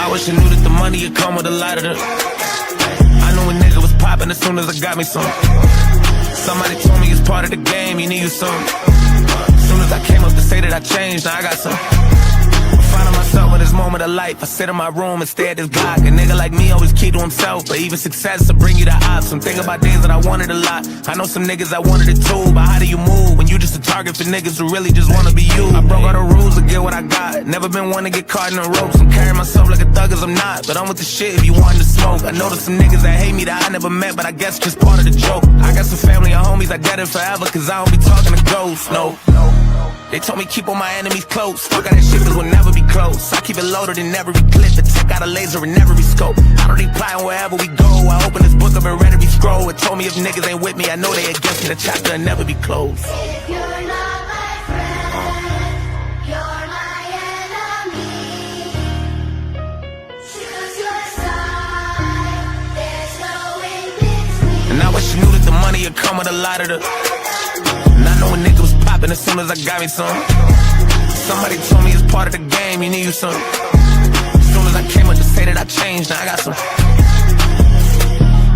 I wish I knew that the money would come with a lot of the. I knew a nigga was popping as soon as I got me some. Somebody told me it's part of the game, you need you some. As soon as I came up to say that I changed, now I got some. Finding myself in this moment of life. I sit in my room and stare at this Glock. A nigga like me always keep to himself, but even success will bring you the odds. I'm thinking about days that I wanted a lot. I know some niggas that wanted it too, but how do you move when you just a target for niggas who really just wanna be you? I broke all the rules to get what I got. Never been one to get caught in the ropes. I'm carrying myself like a thug as I'm not, but I'm with the shit if you wanted to smoke. I know there's some niggas that hate me that I never met, but I guess just part of the joke. I got some family and homies that dead it forever, cause I don't be talking to ghosts, no. They told me keep all my enemies close. Fuck all that shit, cause we'll never be close. I keep it loaded in every clip, and take out a laser in every scope. I don't need plotting wherever we go. I open this book up and read every scroll. It told me if niggas ain't with me, I know they against me. The chapter will never be closed. If you're not my friend, you're my enemy. Choose your side, there's no in between. And I wish you knew that the money would come with a lot of the. And I know a nigga was popping as soon as I got me some. Somebody told me it's part of the game, you need you some. As soon as I came up to say that I changed, now I got some.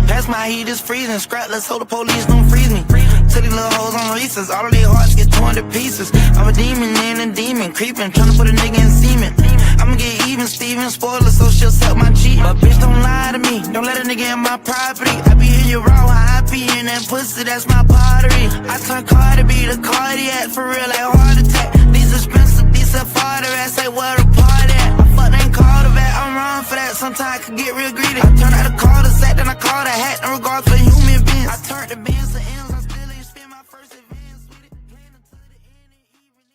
Pass my heat is freezing, scrap, let's hope the police don't freeze me. Till these little hoes on recess, all of their hearts get torn to pieces. I'm a demon and a demon, creeping, trying to put a nigga in semen. I'ma get even, Steven, spoiler, so she'll suck my cheek. But bitch, don't lie to me, don't let a nigga in my property. I be in your raw, how I be in that pussy, that's my pottery. I turn Cardi B to cardiac, for real, like heart attack. These expensive, these set far the rest, say where the party at. I fuck ain't called a vet, I'm wrong for that, sometimes I could get real greedy. I turn out a call to sack, then I call the hat, no regard for human beings. I turned the bands to M's, I still ain't spend my first advance with it. Playing until the end and even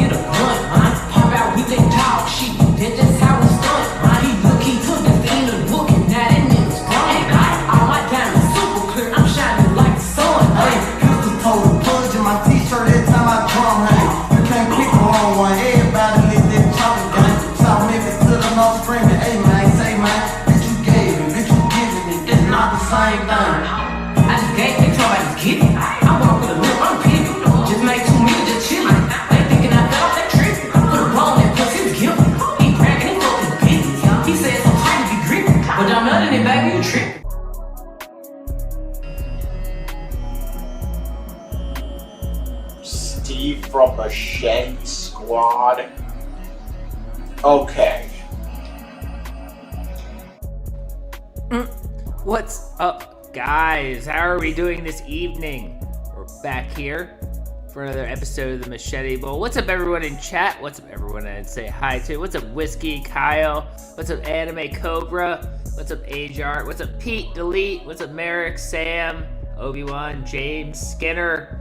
In a blunt, man. How about we take dog shit? Then that's how it's done, man. He took the thing to book and now that nigga's gone. All my diamonds super clear, I'm shining like the sun. Hey, pistol told the punch in my t-shirt every time I drum. Hey, you can't pick the wrong one. Everybody live this talking game. South Memphis to the North screaming, hey man, say man, bitch you gave me, bitch you giving me. It's not the same thing. I just gave me somebody's giving. I walk with a lip, I'm picking. Just make 2 minutes, just chilling. They thinking I fell off that trip. Put a ball in plus he was guilty. He bragging, he fucking business. He said some tight to be gripping. But y'all know that it, baby, you tripping. Steve from Machete Squad. Okay. What's up, guys? How are we doing this evening? We're back here for another episode of the Machete Bowl. What's up, everyone in chat? What's up, everyone I'd say hi to? What's up, Whiskey, Kyle? What's up, Anime Cobra? What's up, Ajart? What's up, Pete, Delete? What's up, Merrick, Sam, Obi-Wan, James, Skinner?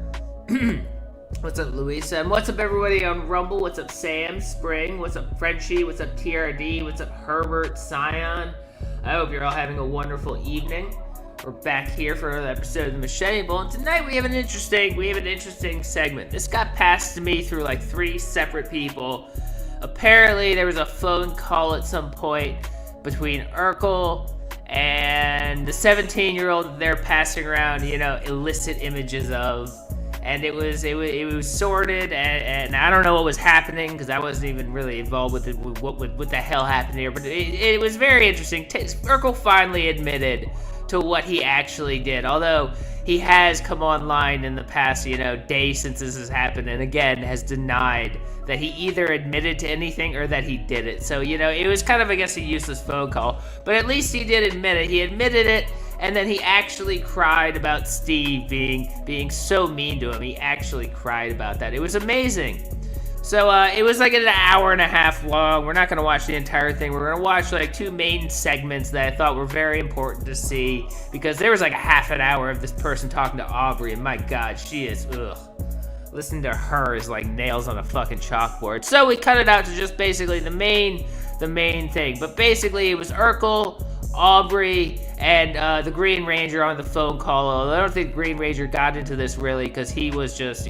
What's up, Louisa? And what's up, everybody on Rumble? What's up, Sam, Spring? What's up, Frenchie? What's up, TRD? What's up, Herbert, Scion? I hope you're all having a wonderful evening. We're back here for another episode of the Machete Bowl, and tonight we have an interesting segment. This got passed to me through like 3 separate people. Apparently, there was a phone call at some point between Urkel and the 17-year-old that they're passing around, illicit images of. And it was sorted, and I don't know what was happening because I wasn't even really involved with it, what the hell happened here. But it was very interesting. Urkel finally admitted to what he actually did, although he has come online in the past, day since this has happened, and again has denied that he either admitted to anything or that he did it. So, it was kind of, I guess, a useless phone call, but at least he did admit it. He admitted it. And then he actually cried about Steve being so mean to him. He actually cried about that. It was amazing. So it was like an hour and a half long. We're not going to watch the entire thing. We're going to watch like 2 main segments that I thought were very important to see. Because there was like a half an hour of this person talking to Aubrey. And my God, she is, ugh. Listening to her is like nails on a fucking chalkboard. So we cut it out to just basically the main thing. But basically it was Urkel, Aubrey, and the Green Ranger on the phone call. Although I don't think the Green Ranger got into this really because he was just,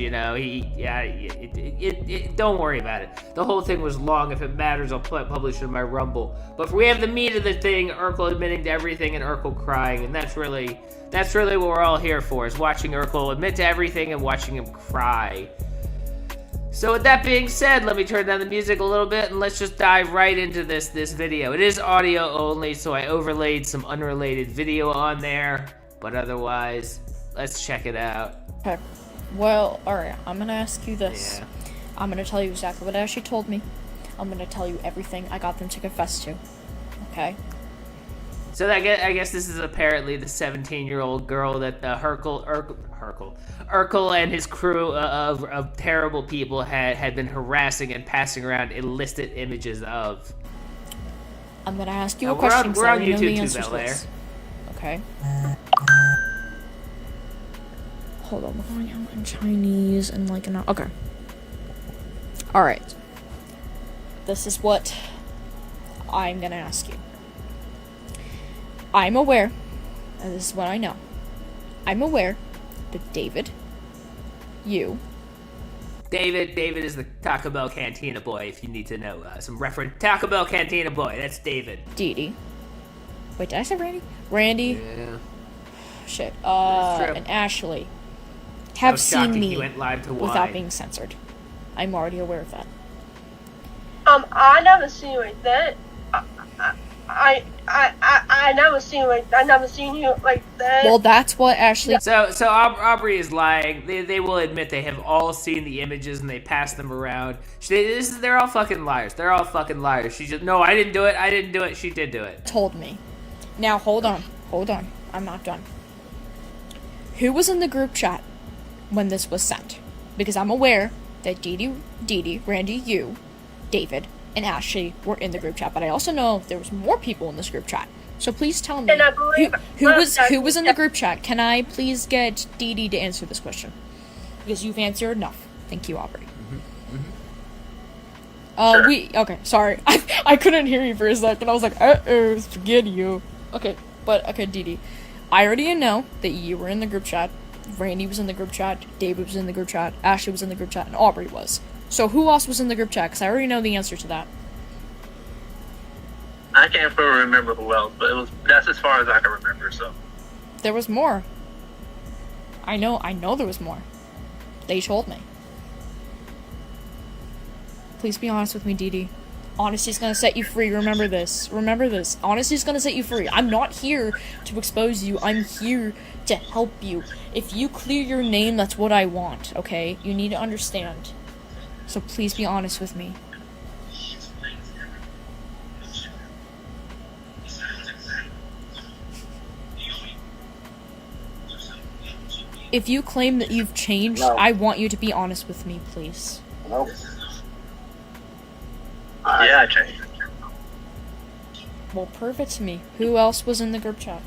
don't worry about it. The whole thing was long. If it matters, I'll publish it in my Rumble. But we have the meat of the thing, Urkel admitting to everything and Urkel crying, and that's really what we're all here for, is watching Urkel admit to everything and watching him cry. So with that being said, let me turn down the music a little bit and let's just dive right into this video. It is audio only, so I overlaid some unrelated video on there, but otherwise, let's check it out. Okay. Well, alright, I'm gonna ask you this. Yeah. I'm gonna tell you exactly what Ashley told me. I'm gonna tell you everything I got them to confess to. Okay? So I guess this is apparently the 17-year-old girl that Urkel and his crew of terrible people had been harassing and passing around illicit images of. I'm gonna ask you a We're question. on so you know the YouTube too, answer to Bel Air. this. Okay? Hold on, we're going out in Chinese and like an... Okay. Alright. This is what I'm gonna ask you. I'm aware, and this is what I know. I'm aware that David, you... David is the Taco Bell Cantina boy, if you need to know some reference. Taco Bell Cantina boy, that's David. Dee Dee. Wait, did I say Randy? Randy. Yeah. Shit. That's true. And Ashley I have was shocked seen he me went live to without Y. being censored. I'm already aware of that. I never seen you like that. I never seen you like that. Well, that's what Ashley... So Aubrey is lying. They will admit they have all seen the images and they pass them around. They're all fucking liars. They're all fucking liars. She just, no, I didn't do it. She did do it. told me. Now, hold on. I'm not done. Who was in the group chat when this was sent? Because I'm aware that Dee Dee, Randy, you, David, and Ashley were in the group chat, but I also know there was more people in this group chat. So please tell me And I believe who was in the group chat. Can I please get Dee Dee to answer this question? Because you've answered enough. Thank you, Aubrey. Okay, sorry. I couldn't hear you for a second. I was like, forget you. Okay, Dee Dee. I already know that you were in the group chat. Randy was in the group chat. David was in the group chat. Ashley was in the group chat. And Aubrey was. So who else was in the group chat? Because I already know the answer to that. I can't fully remember who else, but that's as far as I can remember, so. There was more. I know there was more. They told me. Please be honest with me, Dee Dee. Honesty's gonna set you free. Remember this. Honesty's gonna set you free. I'm not here to expose you. I'm here to help you. If you clear your name, that's what I want, okay? You need to understand. So please be honest with me. If you claim that you've changed, No. I want you to be honest with me, please. Nope. Yeah, I changed. Well, prove it to me. Who else was in the group chat?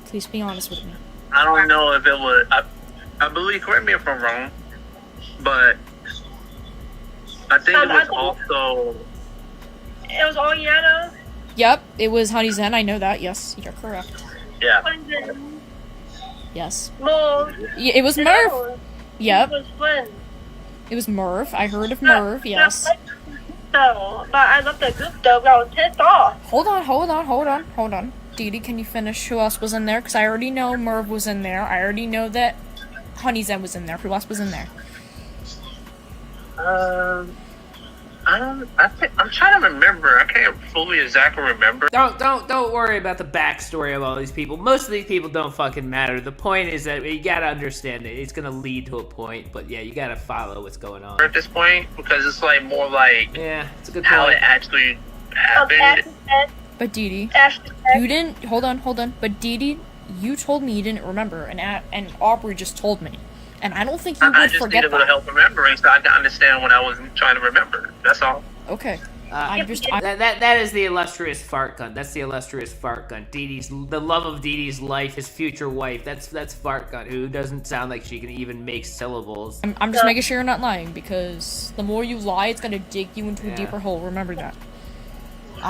Please be honest with me. I don't know if it was. I believe. Correct me if I'm wrong, but I think it was also. It was all Yana. Yep, it was Honey Zen. I know that. Yes, you're correct. Yeah. Yes. More. Yeah, it was Merv. It Yep, was fun. it was Merv. I heard of Merv. Yes. So, but I left the group though, but I was pissed off. Hold on. Dee Dee, can you finish? Who else was in there? Because I already know Merv was in there. I already know that Honey Zen was in there. Who else was in there? I'm trying to remember. I can't fully exactly remember. Don't worry about the backstory of all these people. Most of these people don't fucking matter. The point is that you gotta understand it. It's gonna lead to a point, but yeah, you gotta follow what's going on. At this point, because it's like more like Yeah, it's a good how point. it actually happened. But Dee Dee, Ashley you didn't. Hold on. But Dee Dee, you told me you didn't remember, and Aubrey just told me, and I don't think you I would just forget need a little that. help remembering, so I can understand what I was trying to remember. That's all. Okay. That is the illustrious fart gun. That's the illustrious fart gun. The love of Dee Dee's life, his future wife. That's fart gun. Who doesn't sound like she can even make syllables. I'm just making sure you're not lying, because the more you lie, it's gonna dig you into a Yeah. deeper hole. Remember that.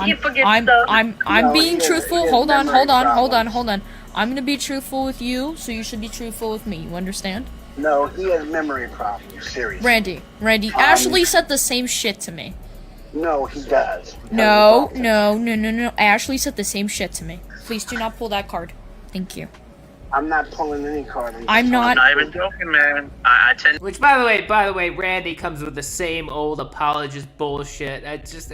You forget I'm No, being he truthful. has Hold on. memory problems. I'm gonna be truthful with you, so you should be truthful with me. You understand? No, he has memory problems. Seriously. Randy. Ashley said the same shit to me. No, he does. No. Ashley said the same shit to me. Please do not pull that card. Thank you. I'm not pulling any card. I'm not. I'm not even joking, man. I tend. Which, by the way, Randy comes with the same old apologist bullshit.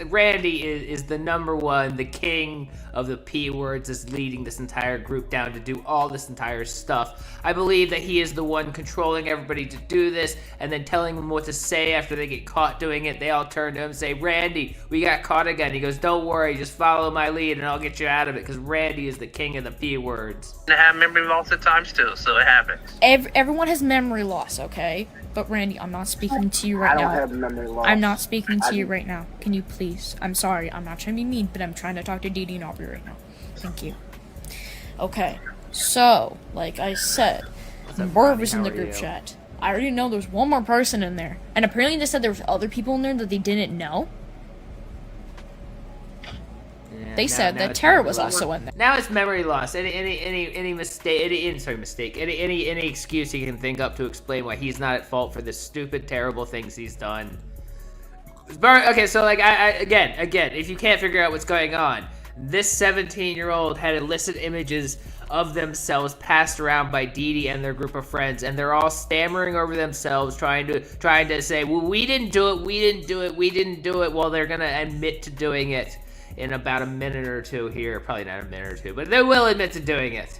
Randy is the number one, the king of the P words, is leading this entire group down to do all this entire stuff. I believe that he is the one controlling everybody to do this, and then telling them what to say after they get caught doing it. They all turn to him and say, Randy, we got caught again. He goes, don't worry, just follow my lead and I'll get you out of it, because Randy is the king of the P words. I have memory loss at times too, so it happens. Everyone has memory loss, okay? But Randy, I'm not speaking to you right now. I don't have memory loss. I'm not speaking to you right now. Can you please? I'm sorry. I'm not trying to be mean, but I'm trying to talk to Dee Dee and Aubrey right now. Thank you. Okay. So, like I said, Merv was in the group chat. I already know there's one more person in there. And apparently they said there was other people in there that they didn't know. Yeah, They said now that it's Tara memory was loss. also in there. Now it's memory loss. Any mistake, any excuse he can think up to explain why he's not at fault for the stupid, terrible things he's done. Okay, so like again, if you can't figure out what's going on, this 17-year-old had illicit images of themselves passed around by Dee Dee and their group of friends, and they're all stammering over themselves, trying to say, well, we didn't do it, while they're gonna admit to doing it in about a minute or two here. Probably not a minute or two, but they will admit to doing it.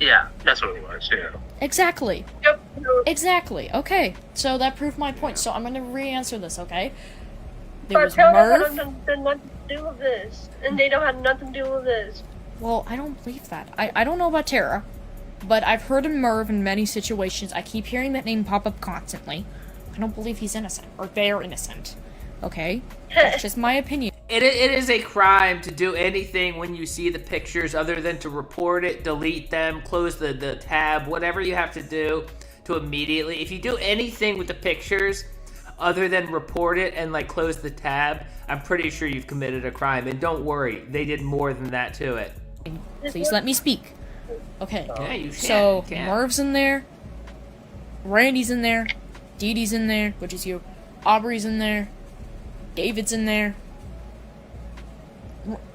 Yeah, that's what it was. Yeah. Exactly. Yep. Exactly. Okay. So that proved my point. So I'm gonna re-answer this, okay? There But was Tara Merv. had nothing to do with this, and they don't have nothing to do with this. Well, I don't believe that. I don't know about Tara, but I've heard of Merv in many situations. I keep hearing that name pop up constantly. I don't believe he's innocent, or they're innocent. Okay? That's just my opinion. It is a crime to do anything when you see the pictures other than to report it, delete them, close the tab, whatever you have to do to immediately. If you do anything with the pictures other than report it and like close the tab, I'm pretty sure you've committed a crime. And don't worry, they did more than that to it. Please let me speak. Okay. Yeah, you can. So, You can. Merv's in there. Randy's in there. Dee Dee's in there, which is you. Aubrey's in there. David's in there.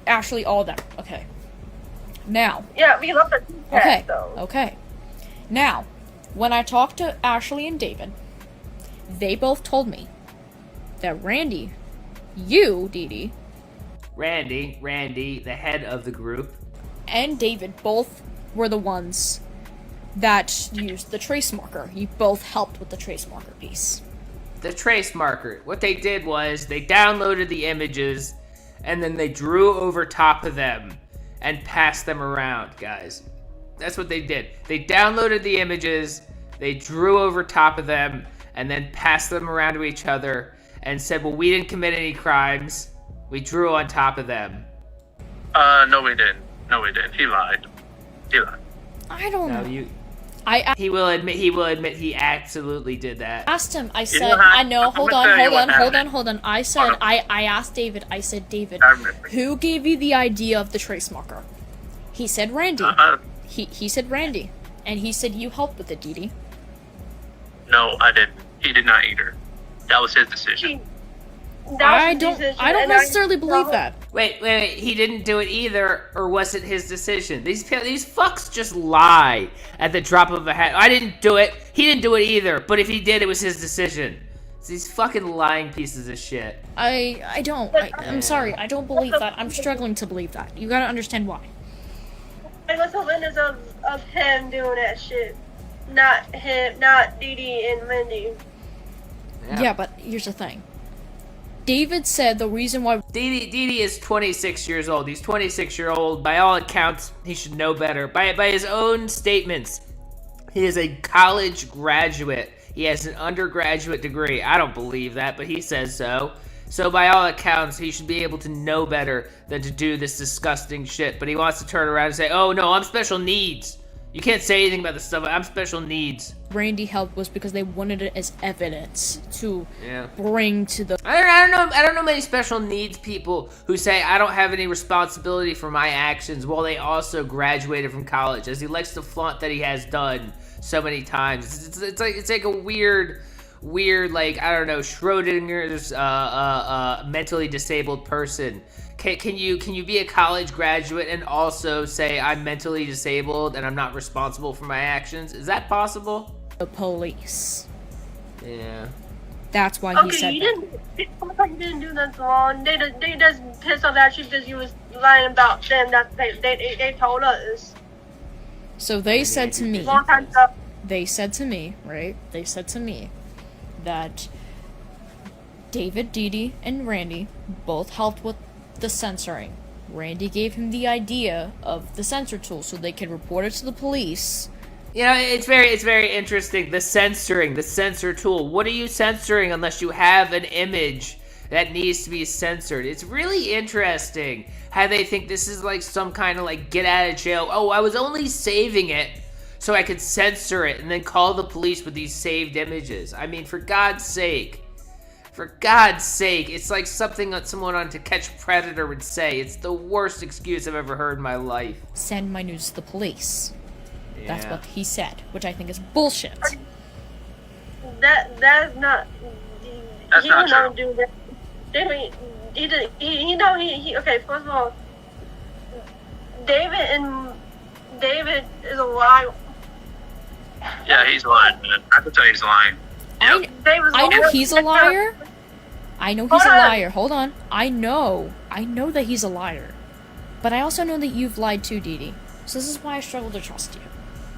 Ashley, all of them. Okay. Now. Yeah, we love the Okay. though. Okay. Now, when I talked to Ashley and David, they both told me that Randy, you, Dee Dee, Randy, the head of the group, and David both were the ones that used the trace marker. You both helped with the trace marker piece. the trace marker. What they did was they downloaded the images and then they drew over top of them and passed them around, guys. That's what they did. They downloaded the images, they drew over top of them, and then passed them around to each other and said, well, we didn't commit any crimes. We drew on top of them. No, we didn't. No, we didn't. He lied. I don't No, know. he will admit he absolutely did that. Asked him, I said, know how- I know, I'm hold gonna on. tell you what happened. I said, I asked David, I said, David, I remember. who gave you the idea of the trace marker? He said Randy. He said Randy. And he said you helped with it, Dee Dee. No, I didn't. He did not either. That was his decision. I don't necessarily believe that. Wait, he didn't do it either, or was it his decision? These fucks just lie at the drop of a hat. I didn't do it. He didn't do it either, but if he did, it was his decision. It's these fucking lying pieces of shit. I'm sorry, I don't believe that. I'm struggling to believe that. You gotta understand why. It was the witness of him doing that shit. Not him, not Dee Dee and Mindy. Yeah, but here's the thing. David said the reason why Dee Dee is 26 years old. He's 26-year-old. By all accounts, he should know better. By his own statements, he is a college graduate. He has an undergraduate degree. I don't believe that, but he says so. So by all accounts, he should be able to know better than to do this disgusting shit. But he wants to turn around and say, oh no, I'm special needs. You can't say anything about this stuff. I'm special needs. Randy helped was because they wanted it as evidence to bring to the... I don't know many special needs people who say I don't have any responsibility for my actions while they also graduated from college, as he likes to flaunt that he has done so many times. It's like a weird, like, I don't know, Schrodinger's mentally disabled person Can you be a college graduate and also say I'm mentally disabled and I'm not responsible for my actions? Is that possible? The police. Yeah. That's why he Okay, said you that. didn't do nothing wrong. They just pissed off at you because you was lying about them. That they told us. So they said to me, Long time ago. right? They said to me that David, Dee Dee, and Randy both helped with the censoring. Randy gave him the idea of the censor tool so they could report it to the police. You know, it's very interesting. The censoring, the censor tool. What are you censoring unless you have an image that needs to be censored? It's really interesting how they think this is like some kind of like get out of jail. Oh, I was only saving it so I could censor it and then call the police with these saved images. I mean, for God's sake. For God's sake, it's like something that someone on To Catch a Predator would say. It's the worst excuse I've ever heard in my life. Send my news to the police. Yeah. That's what he said, which I think is bullshit. That's not. That's He not would not true. do that. He did. He know he. Okay, first of all, David is a liar. Yeah, he's lying, man. I can tell he's lying. Yep. I know he's a liar. I know he's a Hold on. liar. Hold on. I know that he's a liar. But I also know that you've lied too, Dee Dee. So this is why I struggle to trust you.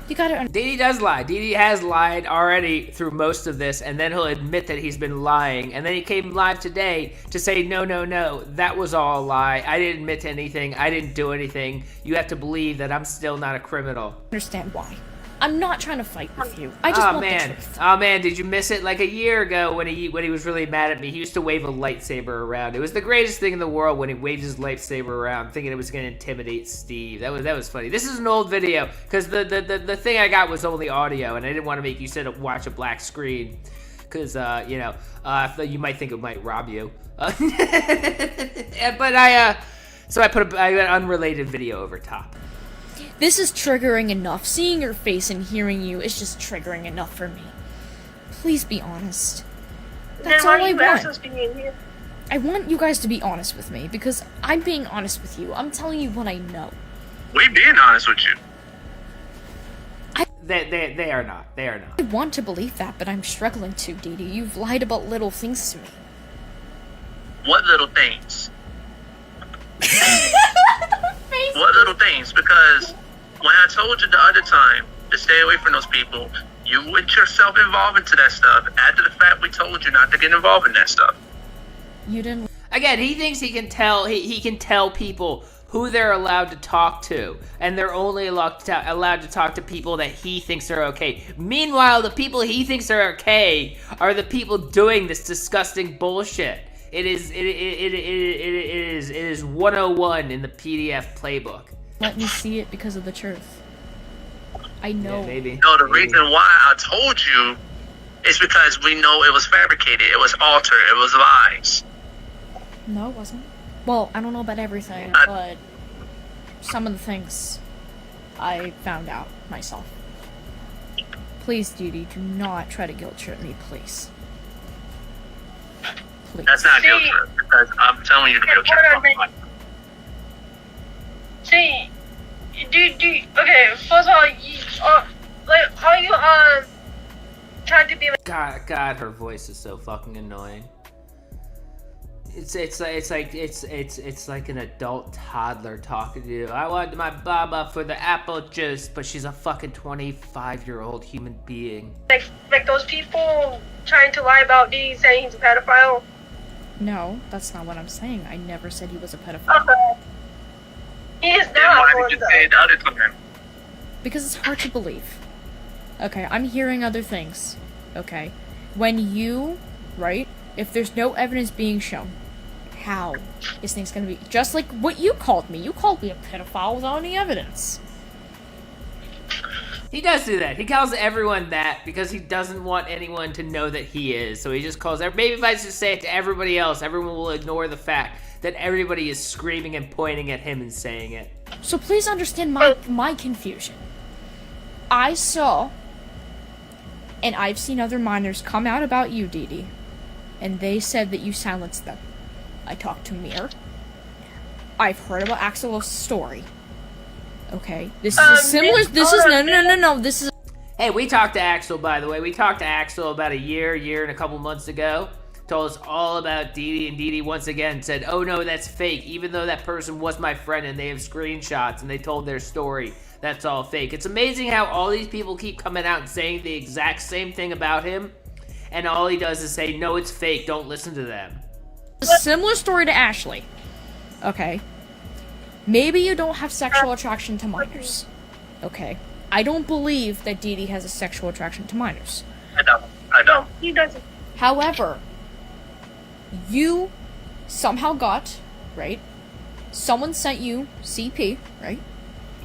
You gotta Dee Dee does lie. Dee Dee has lied already through most of this, and then he'll admit that he's been lying. And then he came live today to say, no, that was all a lie. I didn't admit to anything. I didn't do anything. You have to believe that I'm still not a criminal. understand why. I'm not trying to fight with you. I just want the truth. Oh man, did you miss it? Like a year ago when he was really mad at me, he used to wave a lightsaber around. It was the greatest thing in the world when he waved his lightsaber around, thinking it was gonna intimidate Steve. That was funny. This is an old video because the thing I got was only audio, and I didn't want to make you sit and watch a black screen because you might think it might rob you. But so I put an unrelated video over top. This is triggering enough. Seeing your face and hearing you is just triggering enough for me. Please be honest. That's all I want. I want you guys to be honest with me because I'm being honest with you. I'm telling you what I know. We being honest with you. They are not. They are not. I want to believe that, but I'm struggling to, Dee Dee. You've lied about little things to me. What little things? What little things? Because when I told you the other time to stay away from those people, you went yourself involved into that stuff after the fact we told you not to get involved in that stuff. You didn't. Again, he thinks he can tell he can tell people who they're allowed to talk to, and they're only allowed to talk to people that he thinks are okay. Meanwhile, the people he thinks are okay are the people doing this disgusting bullshit. It is 101 in the PDF playbook. Let me see it because of the truth. I know. Yeah, maybe. No, the reason why I told you is because we know it was fabricated, it was altered, it was lies. No, it wasn't. Well, I don't know about everything, but some of the things I found out myself. Please, Dee Dee, do not try to guilt trip me, please. Please. That's not guilt trip, because I'm telling you the guilt trip. See, okay, first of all, how you, trying to be like, God, her voice is so fucking annoying. It's like an adult toddler talking to you. I want my baba for the apple juice, but she's a fucking 25-year-old human being. like those people trying to lie about Dee saying he's a pedophile? No, that's not what I'm saying. I never said he was a pedophile. He is Then not. why did you say it the other time? Because it's hard to believe. Okay, I'm hearing other things. Okay. When you, right? If there's no evidence being shown, how is things gonna be? Just like what you called me. You called me a pedophile without any evidence. He does do that. He calls everyone that because he doesn't want anyone to know that he is. So he just calls maybe if I just say it to everybody else, everyone will ignore the fact that everybody is screaming and pointing at him and saying it. So please understand my confusion. I saw, and I've seen other minors come out about you, Dee Dee, and they said that you silenced them. I talked to Mir. I've heard about Axel's story. Okay, this is a similar. This is no. This is. Hey, we talked to Axel, by the way. We talked to Axel about a year and a couple months ago. Told us all about Dee Dee, and Dee Dee once again said, "Oh no, that's fake. Even though that person was my friend, and they have screenshots and they told their story, that's all fake." It's amazing how all these people keep coming out and saying the exact same thing about him, and all he does is say, "No, it's fake. Don't listen to them." A similar story to Ashley. Okay. Maybe you don't have sexual attraction to minors. Okay. I don't believe that Dee Dee has a sexual attraction to minors. I don't. He doesn't. However, you somehow got, right? Someone sent you CP, right?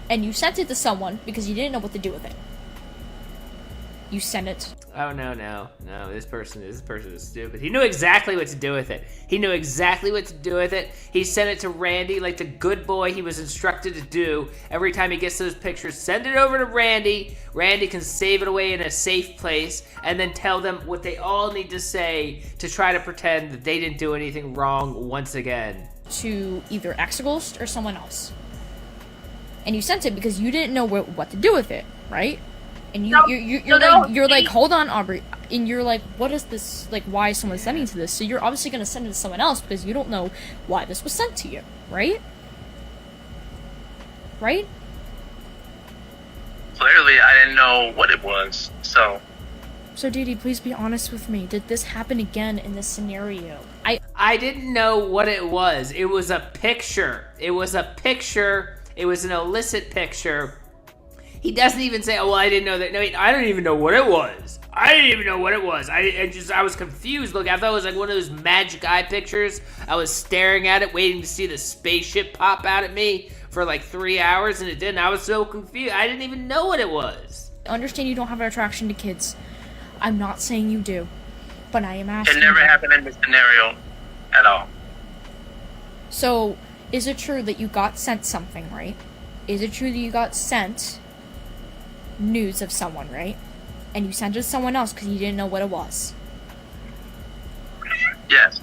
And you sent it to someone because you didn't know what to do with it. You sent it. Oh no, this person is stupid. He knew exactly what to do with it. He sent it to Randy like the good boy he was instructed to do. Every time he gets those pictures, send it over to Randy. Randy can save it away in a safe place and then tell them what they all need to say to try to pretend that they didn't do anything wrong once again. To either Exeghost or someone else. And you sent it because you didn't know what to do with it, right? And you're like, hold on, Aubrey. And you're like, what is this? Like, why is someone sending to this? So you're obviously going to send it to someone else because you don't know why this was sent to you, right? Right? Clearly, I didn't know what it was, so... So, Dee Dee, please be honest with me. Did this happen again in this scenario? I didn't know what it was. It was a picture. It was an illicit picture. He doesn't even say, "Oh, well, I didn't know that." No, I don't even know what it was. I was confused. Look, I thought it was like one of those magic eye pictures. I was staring at it, waiting to see the spaceship pop out at me for like 3 hours, and it didn't. I was so confused. I didn't even know what it was. I understand you don't have an attraction to kids. I'm not saying you do, but I am asking. It never happened in this scenario at all. So, is it true that you got sent something, right? Is it true that you got sent news of someone, right? And you sent it to someone else because you didn't know what it was? Yes.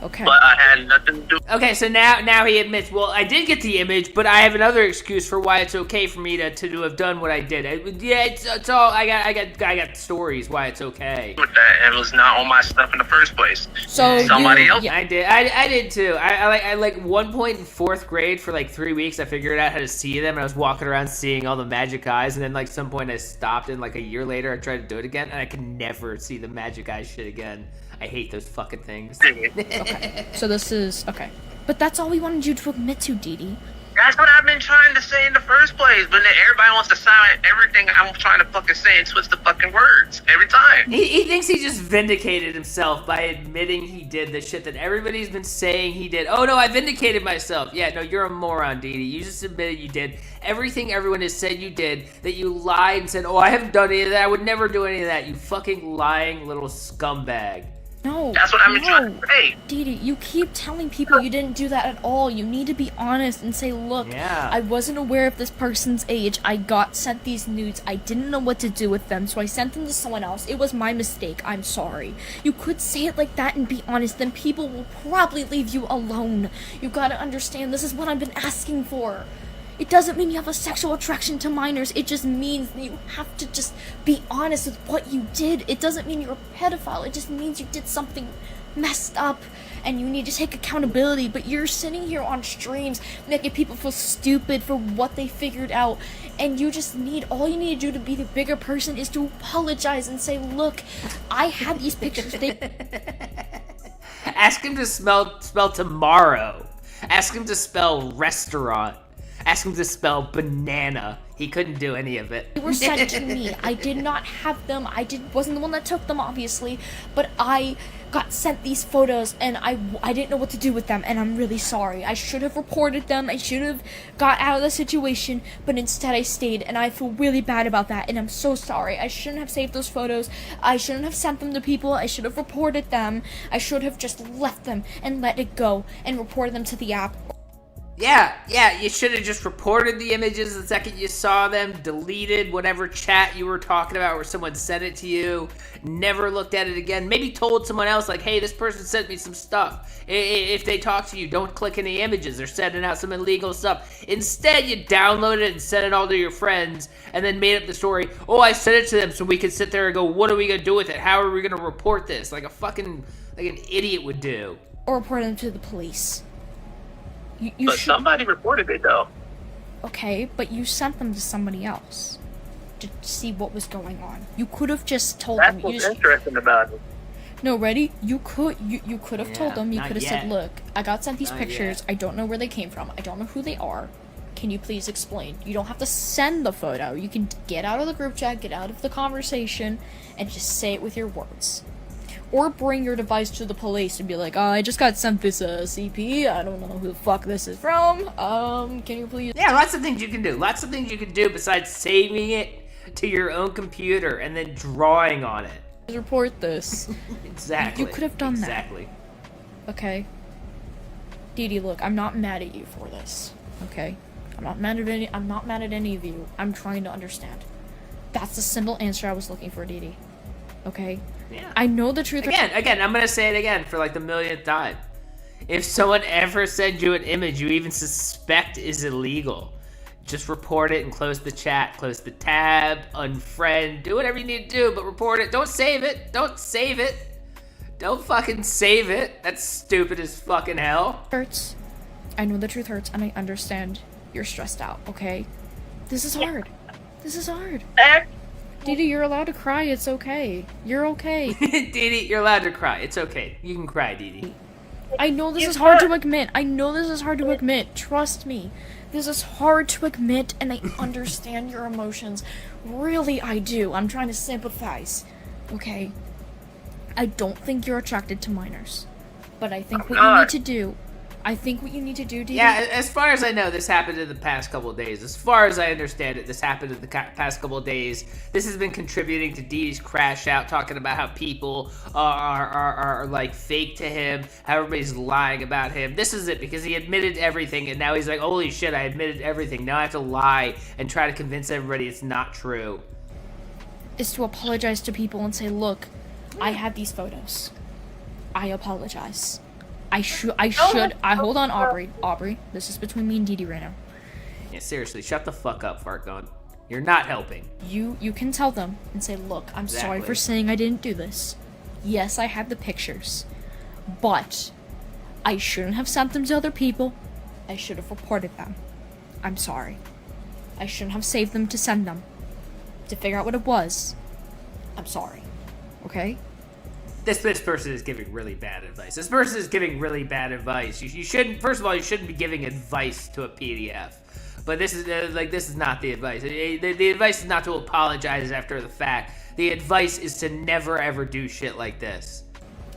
Okay. But I had nothing to do. Okay, so now he admits, well, I did get the image, but I have another excuse for why it's okay for me to have done what I did. It's all I got stories why it's okay. With that, and it was not on my stuff in the first place. So somebody else. Yeah, I did too. I like one point in 4th grade for like 3 weeks. I figured out how to see them, and I was walking around seeing all the magic eyes. And then like some point I stopped, and like a year later I tried to do it again, and I could never see the magic eye shit again. I hate those fucking things. Okay. So this is okay. But that's all we wanted you to admit to, Dee Dee. That's what I've been trying to say in the first place, but then everybody wants to silence everything I'm trying to fucking say and twist the fucking words every time. He thinks he just vindicated himself by admitting he did the shit that everybody's been saying he did. Oh no, I vindicated myself. Yeah, no, you're a moron, Dee Dee. You just admitted you did everything everyone has said you did, that you lied and said, "Oh, I haven't done any of that. I would never do any of that." You fucking lying little scumbag. No. That's what I've been trying to say. Dee Dee, you keep telling people you didn't do that at all. You need to be honest and say, look, yeah. I wasn't aware of this person's age. I got sent these nudes. I didn't know what to do with them, so I sent them to someone else. It was my mistake. I'm sorry. You could say it like that and be honest. Then people will probably leave you alone. You gotta understand, this is what I've been asking for. It doesn't mean you have a sexual attraction to minors. It just means that you have to just be honest with what you did. It doesn't mean you're a pedophile. It just means you did something messed up and you need to take accountability. But you're sitting here on streams making people feel stupid for what they figured out. And you just need, all you need to do to be the bigger person is to apologize and say, look, I had these pictures. Ask him to spell tomorrow. Ask him to spell restaurant. Ask him to spell banana. He couldn't do any of it. They were sent to me. I did not have them. Wasn't the one that took them, obviously. But I got sent these photos, and I didn't know what to do with them, and I'm really sorry. I should have reported them. I should have got out of the situation, but instead I stayed, and I feel really bad about that, and I'm so sorry. I shouldn't have saved those photos. I shouldn't have sent them to people. I should have reported them. I should have just left them and let it go and reported them to the app. Yeah, you should have just reported the images the second you saw them, deleted whatever chat you were talking about where someone sent it to you, never looked at it again, maybe told someone else, like, hey, this person sent me some stuff. If they talk to you, don't click any images. They're sending out some illegal stuff. Instead, you downloaded it and sent it all to your friends, and then made up the story, oh, I sent it to them so we could sit there and go, what are we going to do with it? How are we going to report this? Like an idiot would do. Or report them to the police. You But should. somebody reported it though. Okay, but you sent them to somebody else to see what was going on. You could have just told That's them. what's interesting about it. No, ready? You could have told them. You not could have said, yet. "Look, I got sent these Not pictures. yet. I don't know where they came from. I don't know who they are. Can you please explain?" You don't have to send the photo. You can get out of the group chat, get out of the conversation, and just say it with your words. Or bring your device to the police and be like, I just got sent this CP. I don't know who the fuck this is from. Can you please? Yeah, lots of things you can do. Lots of things you can do besides saving it to your own computer and then drawing on it. Report this. Exactly. You could have done that. Exactly. Okay. Dee Dee, look, I'm not mad at you for this. Okay? I'm not mad at any of you. I'm trying to understand. That's the simple answer I was looking for, Dee Dee. Okay? Yeah. I know the truth. Again, I'm gonna say it again for like the millionth time. If someone ever sends you an image you even suspect is illegal, just report it and close the chat, close the tab, unfriend, do whatever you need to do, but report it. Don't save it. Don't save it. Don't fucking save it. That's stupid as fucking hell. Hurts. I know the truth hurts, and I understand you're stressed out, okay? This is hard. This is hard. Dee Dee, you're allowed to cry. It's okay. You're okay. Dee Dee, you're allowed to cry. It's okay. You can cry, Dee Dee. I know this is hard to admit. I know this is hard to admit. Trust me. This is hard to admit, and I understand your emotions. Really, I do. I'm trying to sympathize. Okay? I don't think you're attracted to minors. But I think what you need to do... Dee Dee... Yeah, as far as I know, this happened in the past couple of days. As far as I understand it, this happened in the past couple of days. This has been contributing to Dee Dee's crash out, talking about how people are like fake to him, how everybody's lying about him. This is it, because he admitted everything, and now he's like, holy shit, I admitted everything. Now I have to lie and try to convince everybody it's not true. Is to apologize to people and say, look, I had these photos. I apologize. Hold on, Aubrey, this is between me and Dee Dee right now. Yeah, seriously, shut the fuck up, Fartgun. You're not helping. You can tell them and say, look, I'm sorry Exactly. for saying I didn't do this. Yes, I had the pictures. But I shouldn't have sent them to other people. I should have reported them. I'm sorry. I shouldn't have saved them to send them. To figure out what it was. I'm sorry. Okay? This person is giving really bad advice. This person is giving really bad advice. You shouldn't. First of all, you shouldn't be giving advice to a PDF. But this is not the advice. The advice is not to apologize after the fact. The advice is to never ever do shit like this.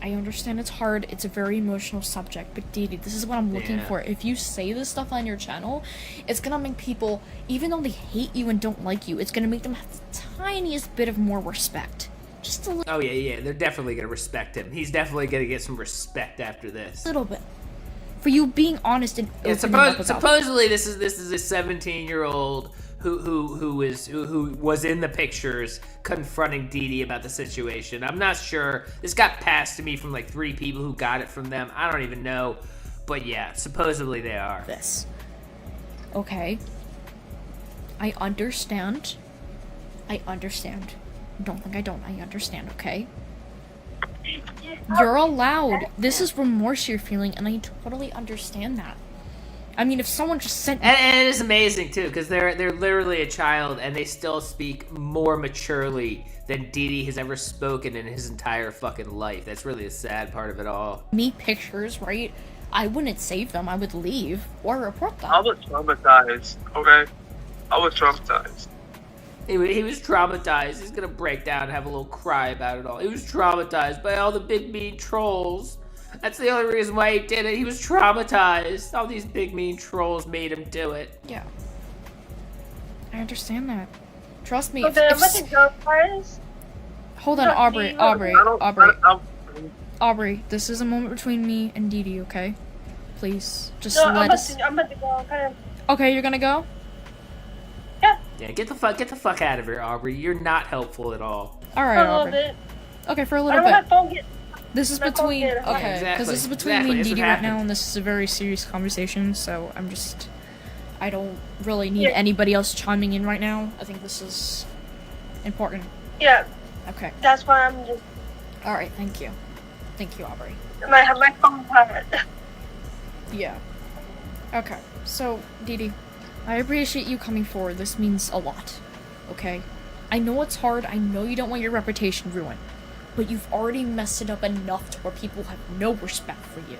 I understand it's hard. It's a very emotional subject. But Dee Dee, this is what I'm looking for. If you say this stuff on your channel, it's gonna make people, even though they hate you and don't like you, it's gonna make them have the tiniest bit of more respect. Just a little. Oh yeah, they're definitely gonna respect him. He's definitely gonna get some respect after this. Little bit. For you being honest and Yeah, opening up about supposedly this is a 17-year-old who was in the pictures confronting Dee Dee about the situation. I'm not sure. This got passed to me from like 3 people who got it from them. I don't even know. But yeah, supposedly they are. this. Okay. I understand. Don't think I don't. I understand, okay? You're allowed. This is remorse you're feeling, and I totally understand that. I mean, if someone just sent... And it is amazing, too, because they're literally a child, and they still speak more maturely than Dee Dee has ever spoken in his entire fucking life. That's really a sad part of it all. me pictures, right? I wouldn't save them. I would leave or report them. I was traumatized, okay? I was traumatized. He was traumatized. He's gonna break down and have a little cry about it all. He was traumatized by all the big mean trolls. That's the only reason why he did it. He was traumatized. All these big mean trolls made him do it. Yeah. I understand that. Trust me. Okay, I'm letting go, guys. Hold on, Aubrey. I don't- Aubrey, this is a moment between me and Dee Dee, okay? please. Just No, let us. I'm about to go. I'm kind of. Okay, you're gonna go? Yeah, get the fuck out of here, Aubrey. You're not helpful at all. All right, For a little Aubrey. bit. Okay, for a I little don't bit. want my phone get. This is my phone between get hot. okay, Exactly, because this is between exactly, me and that's Dee what Dee right now, happened. and this is a very serious conversation. So I don't really need Yeah. anybody else chiming in right now. I think this is important. Yeah, Okay. that's why I'm just. All right. Thank you, Aubrey. My phone's hot. Yeah. Okay. So, Dee Dee, I appreciate you coming forward. This means a lot. Okay? I know it's hard. I know you don't want your reputation ruined. But you've already messed it up enough to where people have no respect for you.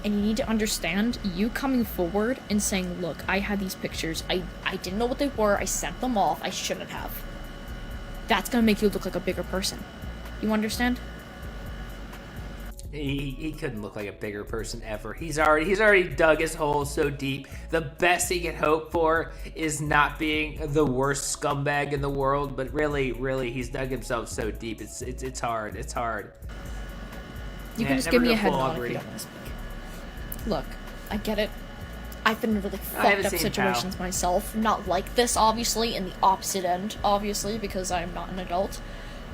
And you need to understand, you coming forward and saying, look, I had these pictures. I didn't know what they were. I sent them off. I shouldn't have. That's gonna make you look like a bigger person. You understand? He couldn't look like a bigger person ever. He's already dug his hole so deep. The best he can hope for is not being the worst scumbag in the world, but really, he's dug himself so deep. It's hard. It's hard. You can just give me a head nod if you don't want to speak. Look, I get it. I've been in really fucked up situations myself. Not like this, obviously, in the opposite end, obviously, because I'm not an adult.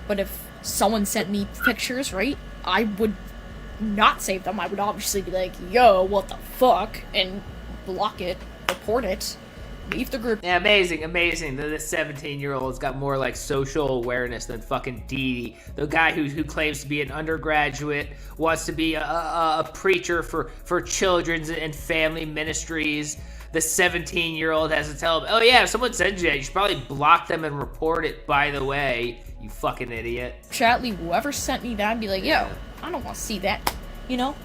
But if someone sent me pictures, right, I would not save them. I would obviously be like, yo, what the fuck? And block it, report it, leave the group. Yeah, amazing. This 17-year-old's got more like social awareness than fucking Dee Dee. The guy who claims to be an undergraduate, wants to be a preacher for children's and family ministries. The 17-year-old has to tell him, oh yeah, if someone sends you that, you should probably block them and report it, by the way, you fucking idiot. Chatley, whoever sent me that, be like, yo, I don't want to see that, you know?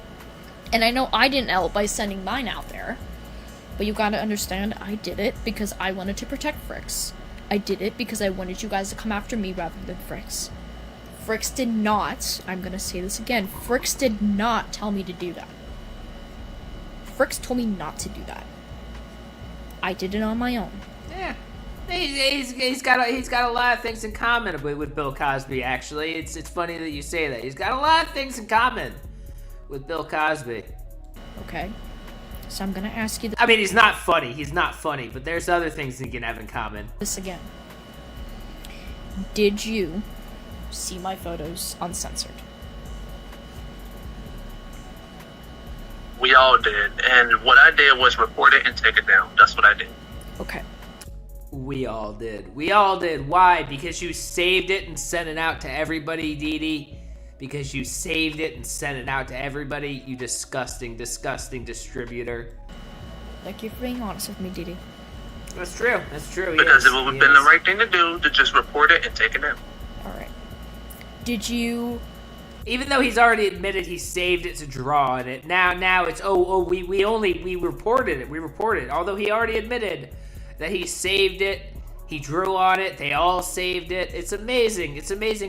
And I know I didn't help by sending mine out there. But you gotta understand, I did it because I wanted to protect Fricks. I did it because I wanted you guys to come after me rather than Fricks. Fricks did not, I'm gonna say this again, Fricks did not tell me to do that. Fricks told me not to do that. I did it on my own. Yeah. He's got a lot of things in common with Bill Cosby, actually. It's funny that you say that. He's got a lot of things in common with Bill Cosby. Okay. So I'm gonna ask you I mean, he's not funny, but there's other things he can have in common. this again. Did you see my photos uncensored? We all did. And what I did was report it and take it down. That's what I did. Okay. We all did. Why? Because you saved it and sent it out to everybody, Dee Dee. Because you saved it and sent it out to everybody, you disgusting distributor. Thank you for being honest with me, Dee Dee. That's true. Because it would have been the right thing to do to just report it and take it down. Alright. Did you... Even though he's already admitted he saved it to draw on it, now it's we reported it. Although he already admitted that he saved it, he drew on it, they all saved it. It's amazing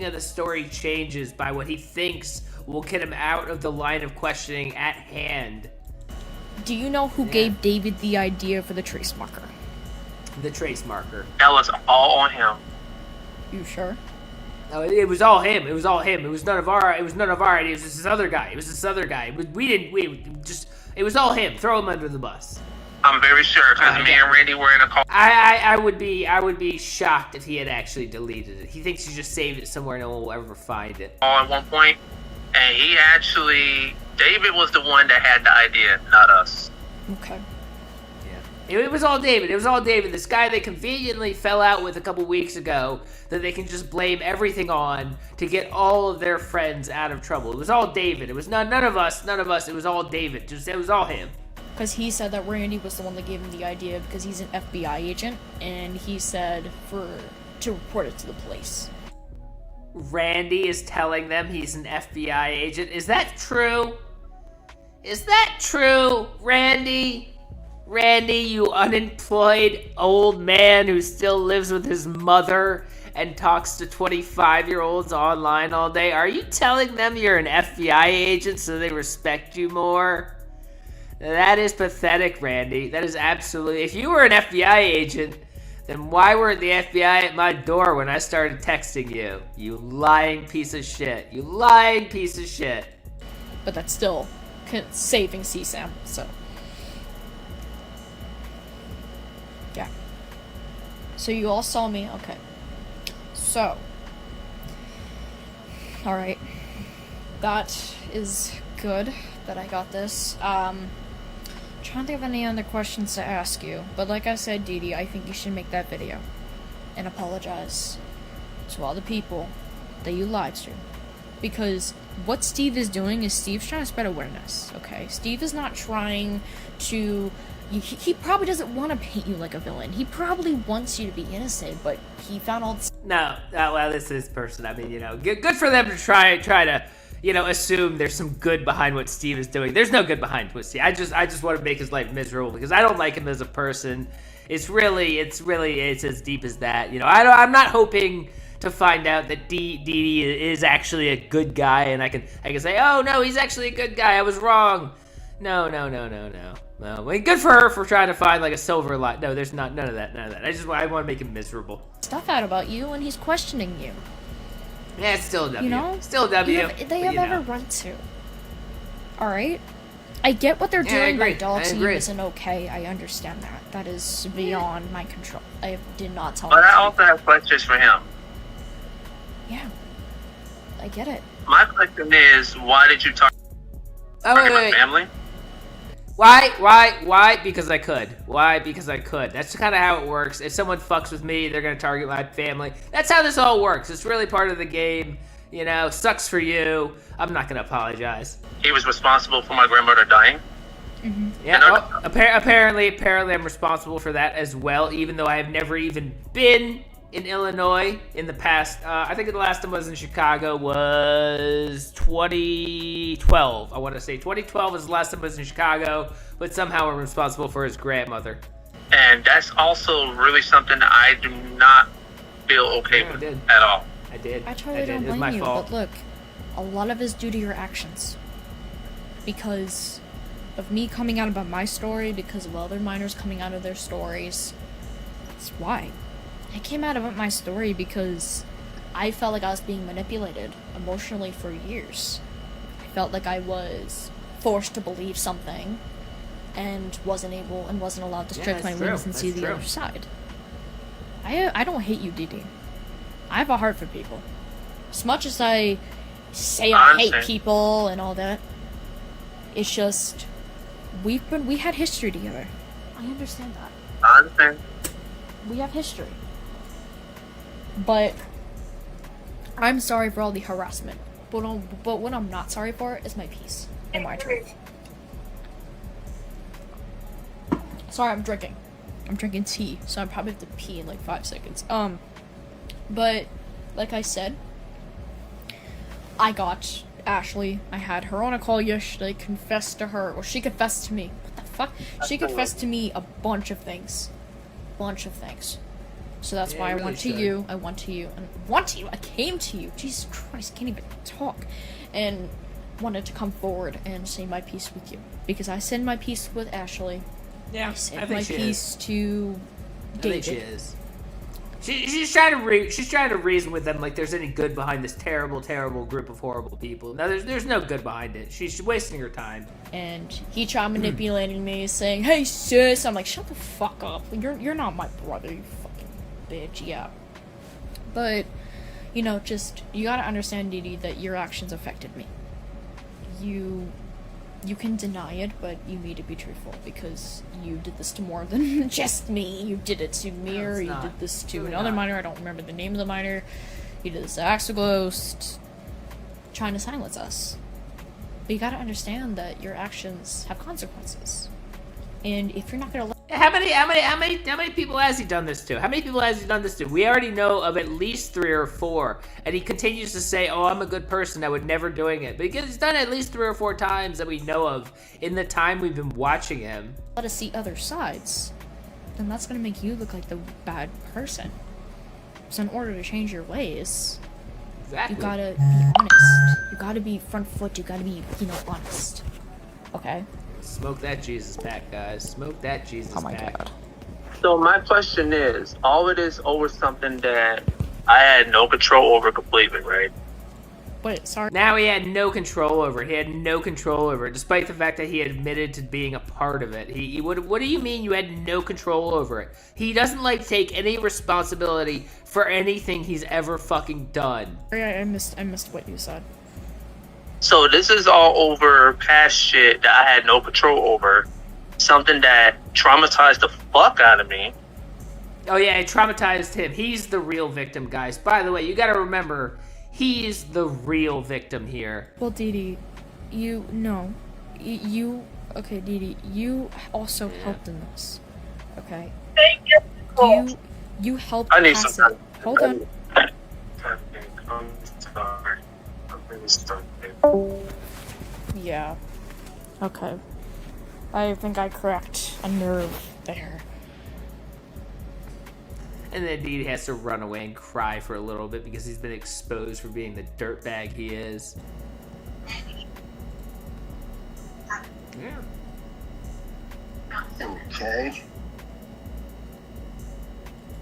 how the story changes by what he thinks will get him out of the line of questioning at hand. Do you know who gave David the idea for the trace marker? The trace marker. That was all on him. You sure? No, it was all him. It was none of our ideas. It was this other guy. It was all him. Throw him under the bus. I'm very sure because me and Randy were in a call. I would be shocked if he had actually deleted it. He thinks he just saved it somewhere no one will ever find it. At one point, and David was the one that had the idea, not us. Okay. It was all David. This guy they conveniently fell out with a couple weeks ago that they can just blame everything on to get all of their friends out of trouble. It was all David. It was none of us. It was all David. It was all him. Because he said that Randy was the one that gave him the idea because he's an FBI agent, and he said to report it to the police. Randy is telling them he's an FBI agent. Is that true, Randy? Randy, you unemployed old man who still lives with his mother and talks to 25-year-olds online all day. Are you telling them you're an FBI agent so they respect you more? That is pathetic, Randy. That is absolutely... If you were an FBI agent, then why weren't the FBI at my door when I started texting you? You lying piece of shit. But that's still saving CSAM. So, yeah. So you all saw me, okay. So, all right. That is good that I got this. Trying to think of any other questions to ask you, but like I said, Dee Dee, I think you should make that video and apologize to all the people that you lied to. Because what Steve is doing is Steve's trying to spread awareness, okay? Steve is not trying to... He probably doesn't want to paint you like a villain. He probably wants you to be innocent, but he found all this... No, well, this is person. I mean, good for them to try to, assume there's some good behind what Steve is doing. There's no good behind what Steve. I just want to make his life miserable because I don't like him as a person. It's as deep as that. I'm not hoping to find out that Dee Dee is actually a good guy, and I can say, oh no, he's actually a good guy. I was wrong. No. Well, good for her for trying to find like a silver light. No, there's none of that. I want to make him miserable. Stuff out about you, and he's questioning you. Yeah, it's still a W. Still a W. They have ever run to. All right. I get what they're doing by doxing you isn't okay. I understand that. That is beyond my control. I did not tell. But I also have questions for him. Yeah, I get it. My question is, why did you talk about my family? Why? Because I could. Why? Because I could. That's kind of how it works. If someone fucks with me, they're gonna target my family. That's how this all works. It's really part of the game. Sucks for you. I'm not gonna apologize. He was responsible for my grandmother dying. Mm-hmm. Yeah. Apparently, I'm responsible for that as well. Even though I have never even been in Illinois in the past. I think the last time I was in Chicago was 2012. I want to say 2012 was the last time I was in Chicago, but somehow I'm responsible for his grandmother. And that's also really something that I do not feel okay with at all. I did. I totally don't blame you, but look, a lot of it is due to your actions. Because of me coming out about my story, because of other minors coming out of their stories. That's why. I came out about my story because I felt like I was being manipulated emotionally for years. I felt like I was forced to believe something and wasn't allowed to stretch my wings and see the other side. I don't hate you, Dee Dee. I have a heart for people. As much as I say I hate people and all that, it's just we had history together. I understand that. I understand. We have history. But I'm sorry for all the harassment. But what I'm not sorry for is my peace and my truth. Sorry, I'm drinking. I'm drinking tea, so I probably have to pee in like 5 seconds. But like I said, I got Ashley. I had her on a call yesterday. Confessed to her, or she confessed to me. What the fuck? She confessed to me a bunch of things. So that's why I went to you. I came to you. Jesus Christ, I can't even talk. And wanted to come forward and say my piece with you. Because I said my piece with Ashley. Yeah, I said my piece to David. I think she is. She's trying to reason with them like there's any good behind this terrible group of horrible people. No, there's no good behind it. She's wasting her time. And he tried manipulating me, saying, "Hey sis," I'm like, "Shut the fuck up. You're not my brother, you fucking bitch." Yeah. But you gotta understand, Dee Dee, that your actions affected me. You can deny it, but you need to be truthful because you did this to more than just me. You did it to Mir, you did this to another minor, I don't remember the name of the minor. You did this to Axel Ghost, trying to silence us. But you gotta understand that your actions have consequences. And if you're not gonna let... How many people has he done this to? How many people has he done this to? We already know of at least 3 or 4, and he continues to say, "Oh, I'm a good person. I would never doing it." But he's done it at least 3 or 4 times that we know of in the time we've been watching him. Let us see other sides, then that's gonna make you look like the bad person. So in order to change your ways, exactly, you gotta be honest. You gotta be front foot. You gotta be, honest. Okay. Smoke that Jesus pack, guys. Smoke that Jesus pack. Oh my God. So my question is, all of this over something that I had no control over completely, right? Wait, sorry. Now he had no control over it. He had no control over it, despite the fact that he admitted to being a part of it. What do you mean you had no control over it? He doesn't, like, take any responsibility for anything he's ever fucking done. I missed what you said. So this is all over past shit that I had no control over. Something that traumatized the fuck out of me. Oh yeah, it traumatized him. He's the real victim, guys. By the way, you gotta remember, he's the real victim here. Well, Didi, okay, Didi, you also helped in this, okay? Thank you. You helped I need pass some it. Hold on. I'm sorry. I'm really sorry. Yeah. Okay. I think I cracked a nerve there. And then Didi has to run away and cry for a little bit because he's been exposed for being the dirtbag he is. Yeah. Okay.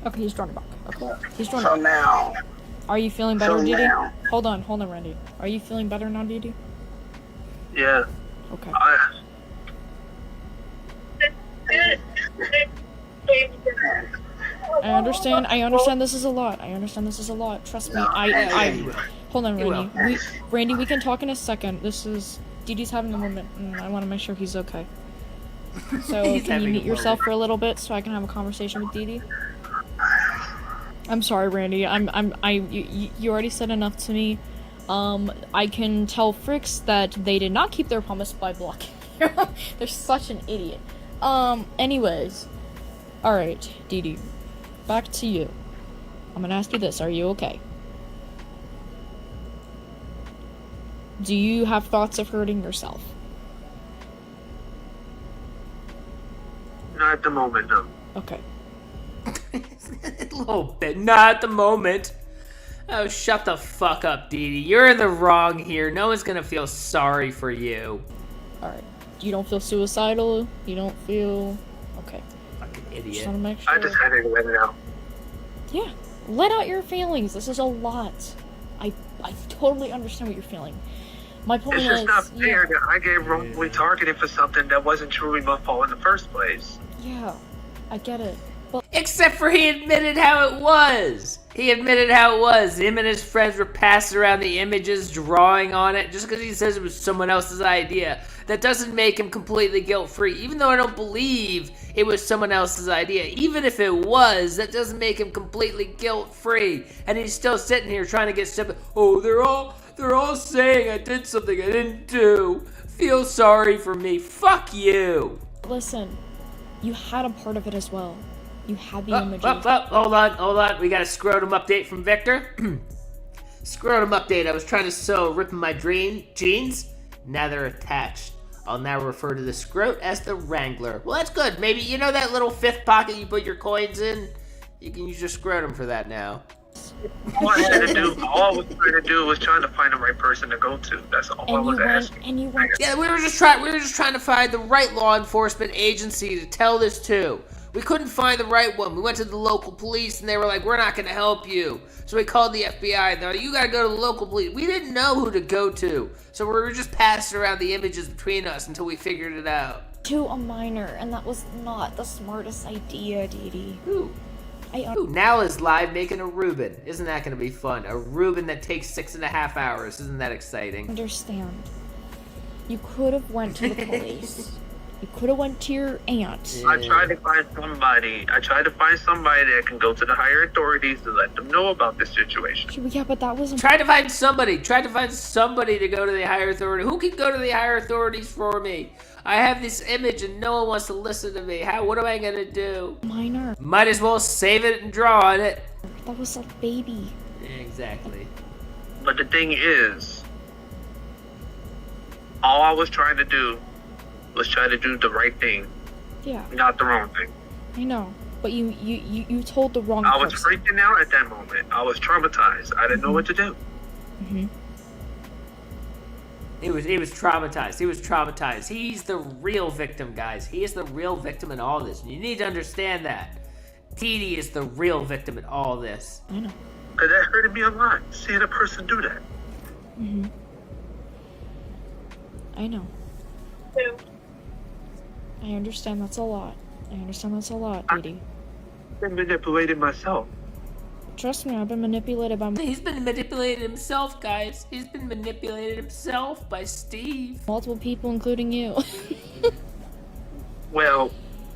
Okay, he's running back. Okay, he's So running back. now, Are you feeling better, so Didi? now- Hold on, Randy. Are you feeling better now, Didi? Yeah. Okay. I understand this is a lot. Trust me. Hold on, Randy. Randy, we can talk in a second. Didi's having a moment, and I want to make sure he's okay. So, can you mute yourself for a little bit so I can have a conversation with Didi? I'm sorry, Randy. You already said enough to me. I can tell Fricks that they did not keep their promise by blocking. They're such an idiot. Anyways. Alright, Didi. Back to you. I'm gonna ask you this. Are you okay? Do you have thoughts of hurting yourself? Not at the moment, no. Okay. A little bit. Not at the moment. Oh, shut the fuck up, Didi. You're in the wrong here. No one's gonna feel sorry for you. Alright. You don't feel suicidal? You don't feel... Okay. Fucking Just idiot. wanna make sure. I just had to let it out. Yeah. Let out your feelings. This is a lot. I totally understand what you're feeling. My point It's is... just not fair that I get wrongly targeted for something that wasn't truly my fault in the first place. Yeah. I get it. But... Except for he admitted how it was. He admitted how it was. Him and his friends were passing around the images, drawing on it, just because he says it was someone else's idea. That doesn't make him completely guilt-free, even though I don't believe it was someone else's idea. Even if it was, that doesn't make him completely guilt-free. And he's still sitting here trying to get sympathy. Oh, they're all saying I did something I didn't do. Feel sorry for me. Fuck you. Listen, you had a part of it as well. You had the images. Hold on. We got a scrotum update from Victor. Scrotum update. I was trying to sew ripping my jeans. Now they're attached. I'll now refer to the scrot as the Wrangler. Well, that's good. Maybe, you know that little fifth pocket you put your coins in? You can use your scrotum for that now. All I was trying to do was trying to find the right person to go to. That's all I was asking. Yeah, we were just trying to find the right law enforcement agency to tell this to. We couldn't find the right one. We went to the local police and they were like, we're not going to help you. So we called the FBI. They're like, you got to go to the local police. We didn't know who to go to. So we were just passing around the images between us until we figured it out. To a minor, and that was not the smartest idea, Didi. Ooh, now is live making a Reuben. Isn't that going to be fun? A Reuben that takes 6.5 hours. Isn't that exciting? Understand. You could have went to the police. You could have went to your aunt. I tried to find somebody. That can go to the higher authorities to let them know about this situation. Yeah, but that wasn't... Tried to find somebody to go to the higher authority. Who can go to the higher authorities for me? I have this image and no one wants to listen to me. What am I gonna do? Minor. Might as well save it and draw on it. That was a baby. Exactly. But the thing is, all I was trying to do was try to do the right thing. Yeah. Not the wrong thing. I know. But you told the wrong I was person. freaking out at that moment. I was traumatized. I didn't know what to do. Mm-hmm. He was traumatized. He's the real victim, guys. He is the real victim in all this. You need to understand that. Didi is the real victim in all this. I know. Because that hurted me a lot, seeing a person do that. Mm-hmm. I know. Too. I understand that's a lot. Dee Dee. I've been manipulated myself. Trust me, I've been manipulated by He's been manipulated himself, guys. He's been manipulated himself by Steve. multiple people, including you. Well,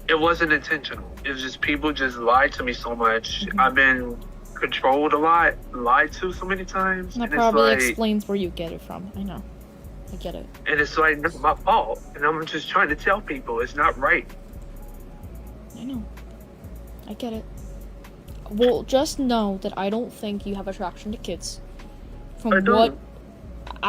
it wasn't intentional. It was just people just lied to me so much. I've been controlled a lot, lied to so many times. That and probably it's like, explains where you get it from. I know. I get it. and it's like not my fault. And I'm just trying to tell people it's not right. I know. I get it. Well, just know that I don't think you have attraction to kids. From I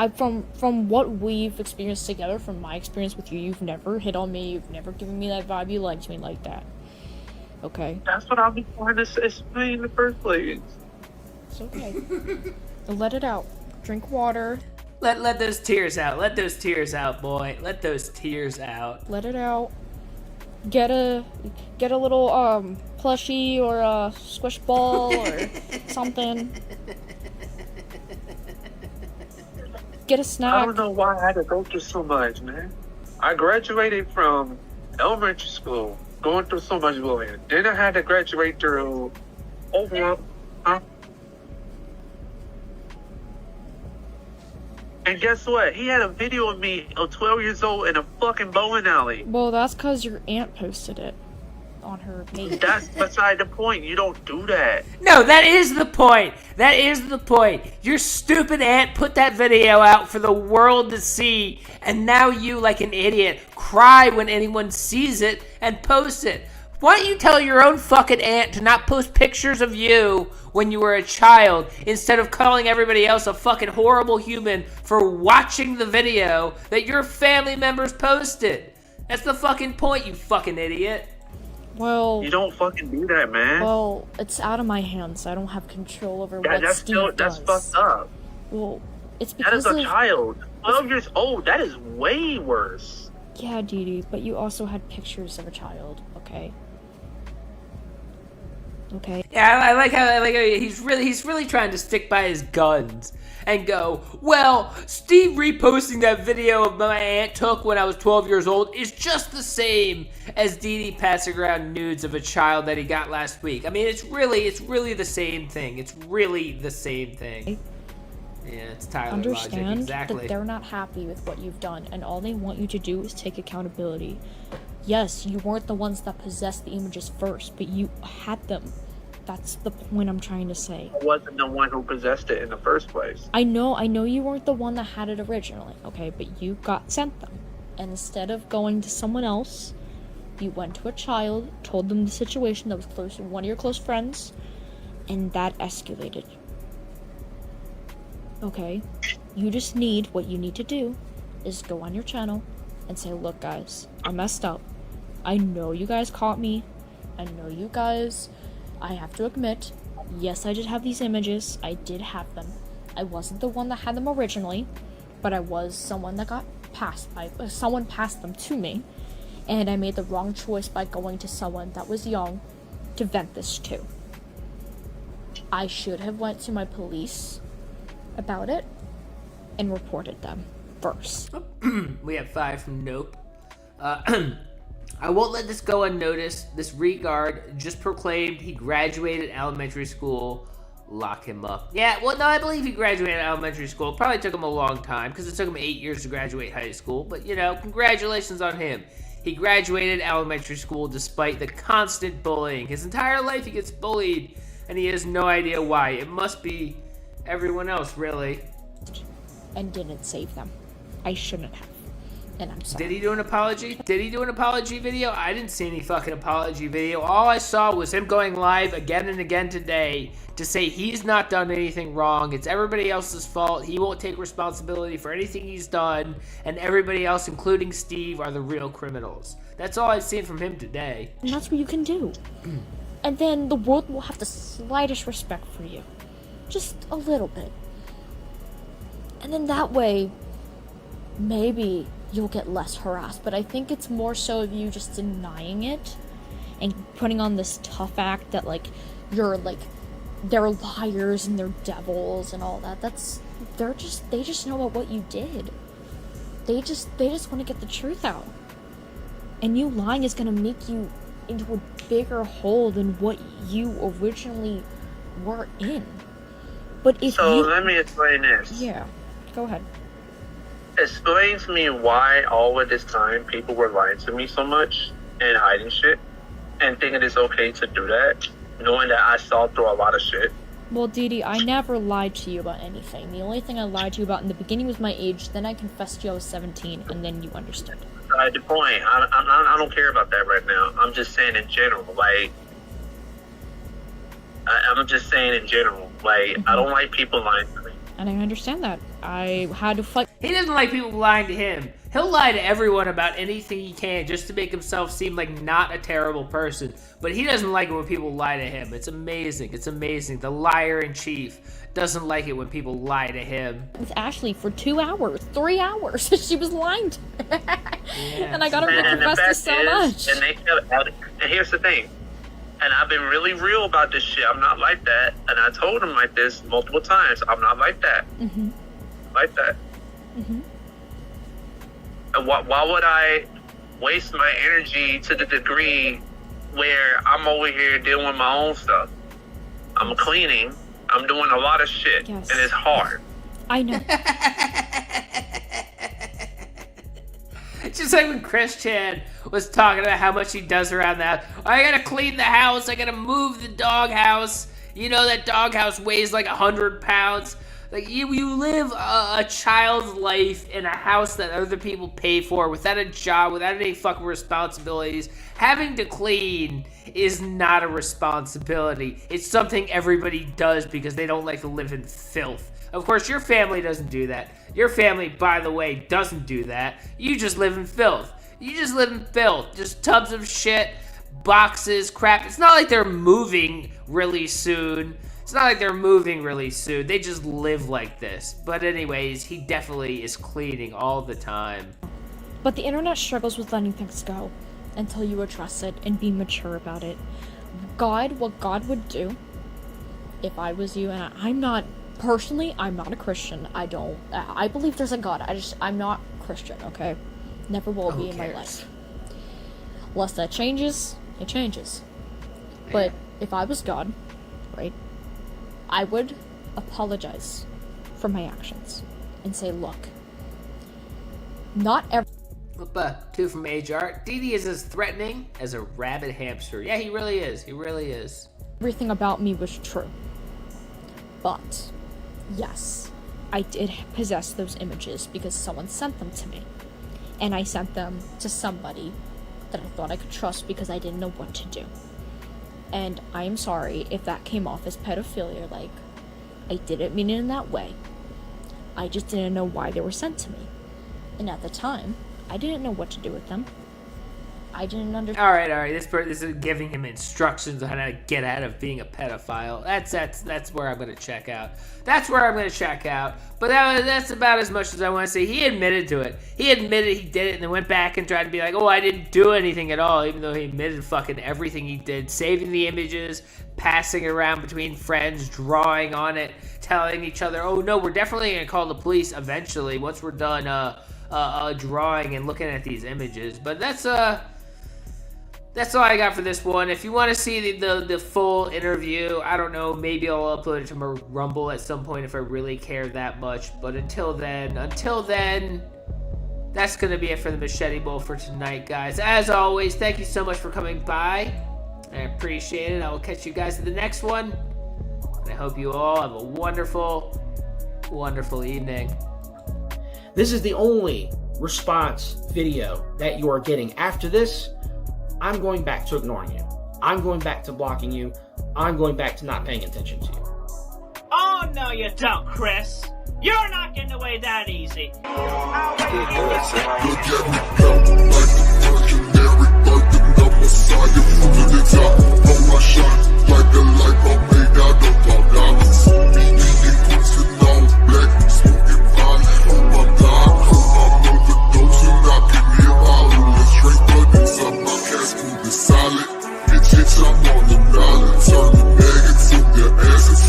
don't. from what we've experienced together, from my experience with you, you've never hit on me, you've never given me that vibe you liked me like that. Okay? That's what I've been trying to explain in the first place. It's okay. Let it out. Drink water. Let those tears out. Let those tears out, boy. Let those tears out. Let it out. Get a little plushie or a squish ball or something. Get a I snack. don't know why I had to go through so much, man. I graduated from elementary school, going through so much bullying. Then I had to graduate through overall. And guess what? He had a video of me of 12 years old in a fucking bowling alley. Well, that's because your aunt posted it on her page. That's beside the point. You don't do that. No, that is the point. That is the point. Your stupid aunt put that video out for the world to see, and now you, like an idiot, cry when anyone sees it and posts it. Why don't you tell your own fucking aunt to not post pictures of you when you were a child instead of calling everybody else a fucking horrible human for watching the video that your family members posted? That's the fucking point, you fucking idiot. Well, You don't fucking do that, man. well, it's out of my hands. I don't have control over what that's Steve that's does. fucked up. Well, it's That is because a of child. 12 years old. That is way worse. yeah, Dee Dee, but you also had pictures of a child. Okay. Okay. Yeah, I like how he's really trying to stick by his guns and go, well, Steve reposting that video of my aunt took when I was 12 years old is just the same as Dee Dee passing around nudes of a child that he got last week. I mean, it's really the same thing. It's really the same thing. Yeah, it's Tyler Understand logic, exactly. that they're not happy with what you've done, and all they want you to do is take accountability. Yes, you weren't the ones that possessed the images first, but you had them. That's the point I'm trying to say. I wasn't the one who possessed it in the first place. I know you weren't the one that had it originally, okay, but you got sent them. And instead of going to someone else, you went to a child, told them the situation that was close to one of your close friends, and that escalated. Okay? You just need, what you need to do is go on your channel and say, look guys, I messed up. I know you guys caught me. I know you guys, I have to admit, yes, I did have these images. I did have them. I wasn't the one that had them originally, but I was someone that got passed by, someone passed them to me, and I made the wrong choice by going to someone that was young to vent this to. I should have went to my police about it and reported them first. We have 5 from Nope. I won't let this go unnoticed. This regard just proclaimed he graduated elementary school. Lock him up. Yeah, well, no, I believe he graduated elementary school. It probably took him a long time because it took him 8 years to graduate high school. But, you know, congratulations on him. He graduated elementary school despite the constant bullying. His entire life he gets bullied, and he has no idea why. It must be everyone else, really. And didn't save them. I shouldn't have. And I'm sorry. Did he do an apology? Did he do an apology video? I didn't see any fucking apology video. All I saw was him going live again and again today to say he's not done anything wrong. It's everybody else's fault. He won't take responsibility for anything he's done. And everybody else, including Steve, are the real criminals. That's all I've seen from him today. And that's what you can do. And then the world will have the slightest respect for you. Just a little bit. And then that way, maybe you'll get less harassed. But I think it's more so of you just denying it and putting on this tough act that, like, you're, like, they're liars and they're devils and all that. They just know about what you did. They just want to get the truth out. And you lying is gonna make you into a bigger hole than what you originally were in. But if So you... let me explain this. Yeah, go ahead. Explain to me why all of this time people were lying to me so much and hiding shit and thinking it's okay to do that, knowing that I saw through a lot of shit. Well, Didi, I never lied to you about anything. The only thing I lied to you about in the beginning was my age, then I confessed to you I was 17, and then you understood. The point. I don't care about that right now. I'm just saying in general. Like, I'm just saying in general. Like, I don't like people lying to me. And I understand that. I had to fight. He doesn't like people lying to him. He'll lie to everyone about anything he can just to make himself seem like not a terrible person. But he doesn't like it when people lie to him. It's amazing. It's amazing. The liar in chief doesn't like it when people lie to him. With Ashley for 2 hours, 3 hours. She was lying to me. And I got her to confess to so much. And they kept adding, and here's the thing. And I've been really real about this shit. I'm not like that. And I told him like this multiple times. I'm not like that. Mm-hmm. Like that. Mm-hmm. And why would I waste my energy to the degree where I'm over here dealing with my own stuff? I'm cleaning. I'm doing a lot of shit. Yes. And it's hard. I know. Just like when Chris Chan was talking about how much he does around the house. I gotta clean the house. I gotta move the doghouse. You know that doghouse weighs like 100 pounds. Like, you live a child's life in a house that other people pay for without a job, without any fucking responsibilities. Having to clean is not a responsibility. It's something everybody does because they don't like to live in filth. Of course, your family doesn't do that. Your family, by the way, doesn't do that. You just live in filth. You just live in filth. Just tubs of shit, boxes, crap. It's not like they're moving really soon. It's not like they're moving really soon. They just live like this. But anyways, he definitely is cleaning all the time. But the internet struggles with letting things go until you address it and be mature about it. What God would do, if I was you, and I'm not a Christian. I believe there's a God. I'm not Christian, okay? Never will be in my life. Unless that changes, it changes. But if I was God, right, I would apologize for my actions and say, look, not every... 2 from HR. Didi is as threatening as a rabid hamster. Yeah, he really is. He really is. Everything about me was true. But, yes, I did possess those images because someone sent them to me. And I sent them to somebody that I thought I could trust because I didn't know what to do. And I am sorry if that came off as pedophilia, like, I didn't mean it in that way. I just didn't know why they were sent to me. And at the time, I didn't know what to do with them. I didn't understand. All right. This is giving him instructions on how to get out of being a pedophile. That's where I'm gonna check out. That's where I'm gonna check out. But that's about as much as I want to say. He admitted to it. He admitted he did it, and then went back and tried to be like, "Oh, I didn't do anything at all," even though he admitted fucking everything he did, saving the images, passing it around between friends, drawing on it, telling each other, "Oh no, we're definitely gonna call the police eventually once we're done drawing and looking at these images." But that's all I got for this one. If you want to see the full interview, I don't know, maybe I'll upload it to my Rumble at some point if I really care that much. But until then, that's going to be it for the Machete Bowl for tonight, guys. As always, thank you so much for coming by. I appreciate it. I will catch you guys in the next one. And I hope you all have a wonderful, wonderful evening. This is the only response video that you are getting. After this, I'm going back to ignoring you. I'm going back to blocking you. I'm going back to not paying attention to you. Oh, no you don't, Chris. You're not getting away that easy. Solid, bitch, I'm on the dollar. Turn the negative to asses.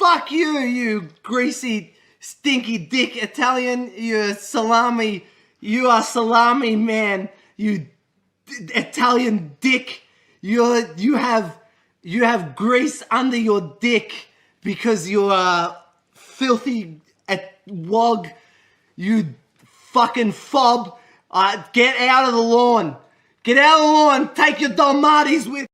fuck you, you greasy, stinky dick Italian. You are salami man. You Italian dick. You have grease under your dick because you're a filthy wog. You fucking fob. Get out of the lawn. Get out of the lawn. Take your Dalmatis with